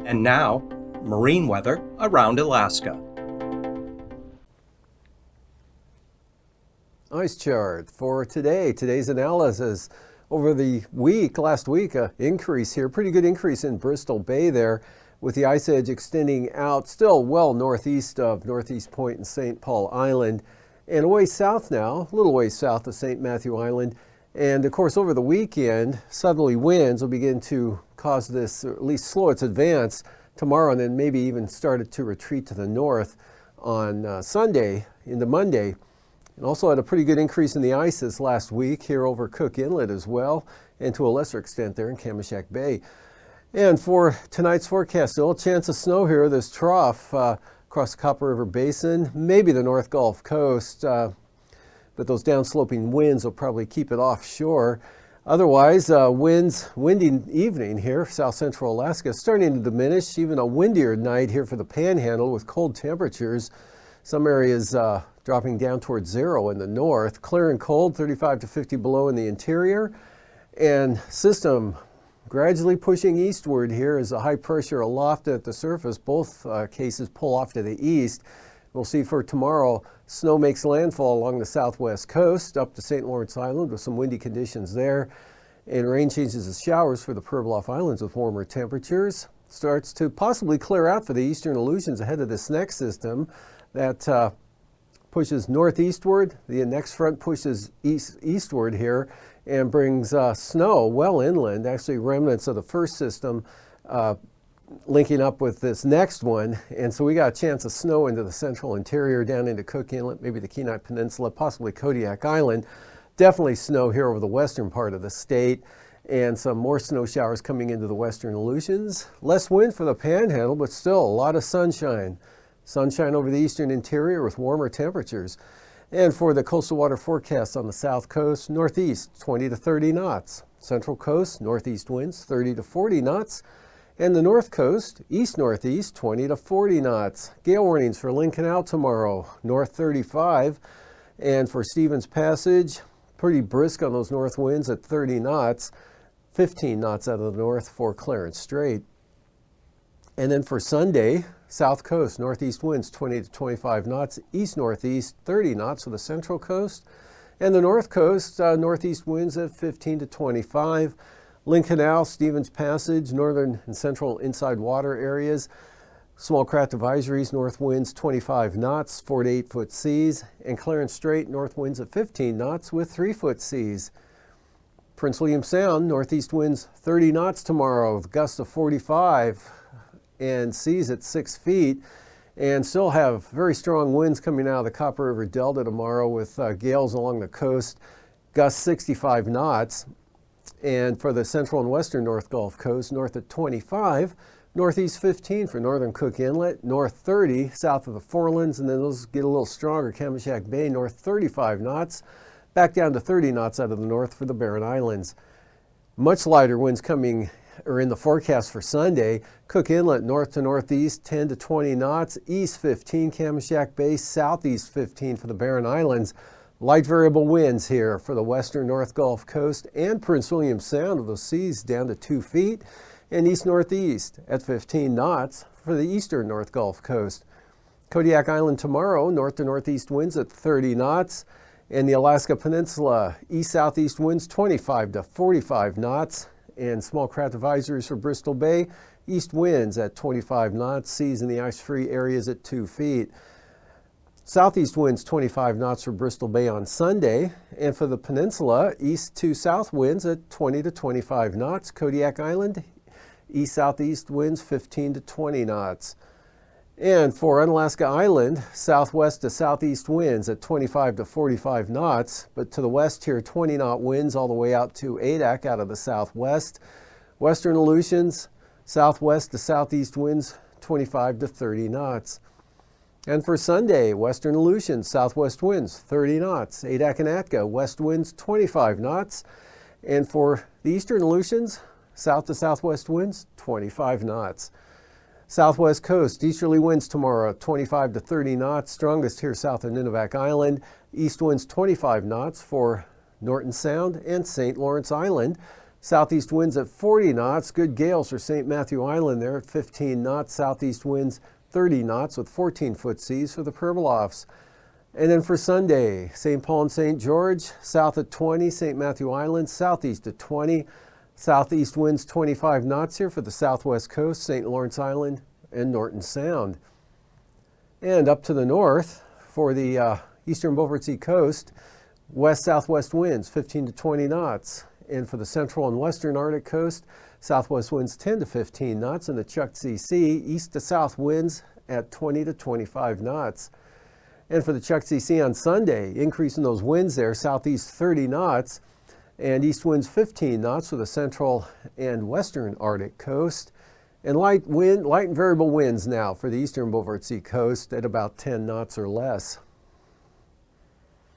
And now, marine weather around Alaska. Ice chart for today. Today's analysis over the week, last week, an increase here, pretty good increase in Bristol Bay there, with the ice edge extending out still well northeast of Northeast Point and St. Paul Island, and a ways south now, a little ways south of St. Matthew Island. And of course, over the weekend, southerly winds will begin to cause this, or at least slow its advance tomorrow, and then maybe even start it to retreat to the north on Sunday into Monday. And also had a pretty good increase in the ice this last week here over Cook Inlet as well, and to a lesser extent there in Kamishak Bay. And for tonight's forecast, still a chance of snow here, this trough across the Copper River Basin, maybe the North Gulf Coast, but those downsloping winds will probably keep it offshore. Otherwise, windy evening here, south central Alaska, starting to diminish, even a windier night here for the Panhandle with cold temperatures. Some areas dropping down towards zero in the north, clear and cold, 35 to 50 below in the interior, and system gradually pushing eastward here as the high pressure aloft at the surface, both cases pull off to the east. We'll see for tomorrow, snow makes landfall along the southwest coast up to St. Lawrence Island with some windy conditions there, and rain changes to showers for the Pribilof Islands with warmer temperatures. Starts to possibly clear out for the eastern Aleutians ahead of this next system that pushes northeastward. The next front pushes eastward here and brings snow well inland, actually remnants of the first system linking up with this next one. And so we got a chance of snow into the central interior, down into Cook Inlet, maybe the Kenai Peninsula, possibly Kodiak Island. Definitely snow here over the western part of the state, and some more snow showers coming into the western Aleutians. Less wind for the Panhandle, but still a lot of sunshine. Sunshine over the eastern interior with warmer temperatures. And for the coastal water forecast on the south coast, northeast 20 to 30 knots. Central coast, northeast winds 30 to 40 knots. And the north coast, east-northeast 20 to 40 knots. Gale warnings for Lynn Canal tomorrow, north 35. And for Stevens Passage, pretty brisk on those north winds at 30 knots. 15 knots out of the north for Clarence Strait. And then for Sunday, south coast, northeast winds 20 to 25 knots, east-northeast 30 knots for the central coast, and the north coast, northeast winds at 15 to 25. Lynn Canal, Stevens Passage, northern and central inside water areas, small craft advisories, north winds 25 knots, 4 to 8 foot seas, and Clarence Strait, north winds at 15 knots with 3 foot seas. Prince William Sound, northeast winds 30 knots tomorrow, with gusts of 45. And seas at 6 feet, and still have very strong winds coming out of the Copper River Delta tomorrow with gales along the coast, gusts 65 knots. And for the central and western North Gulf Coast, north at 25, northeast 15 for northern Cook Inlet, north 30 south of the Forelands, and then those get a little stronger. Kamishak Bay, north 35 knots, back down to 30 knots out of the north for the Barren Islands. Much lighter winds coming or in the forecast for Sunday. Cook Inlet, north to northeast, 10 to 20 knots, east 15, Kamishak Bay, southeast 15 for the Barren Islands. Light variable winds here for the western North Gulf Coast and Prince William Sound, with those seas down to 2 feet, and east-northeast at 15 knots for the eastern North Gulf Coast. Kodiak Island tomorrow, north to northeast winds at 30 knots, and the Alaska Peninsula, east-southeast winds 25 to 45 knots, and small craft advisories for Bristol Bay, east winds at 25 knots, seas in the ice-free areas at 2 feet. Southeast winds 25 knots for Bristol Bay on Sunday, and for the peninsula, east to south winds at 20 to 25 knots. Kodiak Island, east-southeast winds 15 to 20 knots. And for Unalaska Island, southwest to southeast winds at 25 to 45 knots, but to the west here, 20-knot winds all the way out to Adak out of the southwest. Western Aleutians, southwest to southeast winds, 25 to 30 knots. And for Sunday, western Aleutians, southwest winds, 30 knots. Adak and Atka, west winds, 25 knots. And for the eastern Aleutians, south to southwest winds, 25 knots. Southwest coast, easterly winds tomorrow, 25 to 30 knots, strongest here south of Nunivak Island. East winds 25 knots for Norton Sound and St. Lawrence Island. Southeast winds at 40 knots. Good gales for St. Matthew Island there at 15 knots. Southeast winds 30 knots with 14-foot seas for the Pribilofs. And then for Sunday, St. Paul and St. George, south at 20, St. Matthew Island, southeast at 20. Southeast winds 25 knots here for the southwest coast, St. Lawrence Island, and Norton Sound. And up to the north for the eastern Beaufort Sea coast, west-southwest winds 15 to 20 knots. And for the central and western Arctic coast, southwest winds 10 to 15 knots. And the Chukchi Sea, east to south winds at 20 to 25 knots. And for the Chukchi Sea on Sunday, increase in those winds there, southeast 30 knots and east winds 15 knots for the central and western Arctic coast. And light and variable winds now for the eastern Beaufort Sea coast at about 10 knots or less.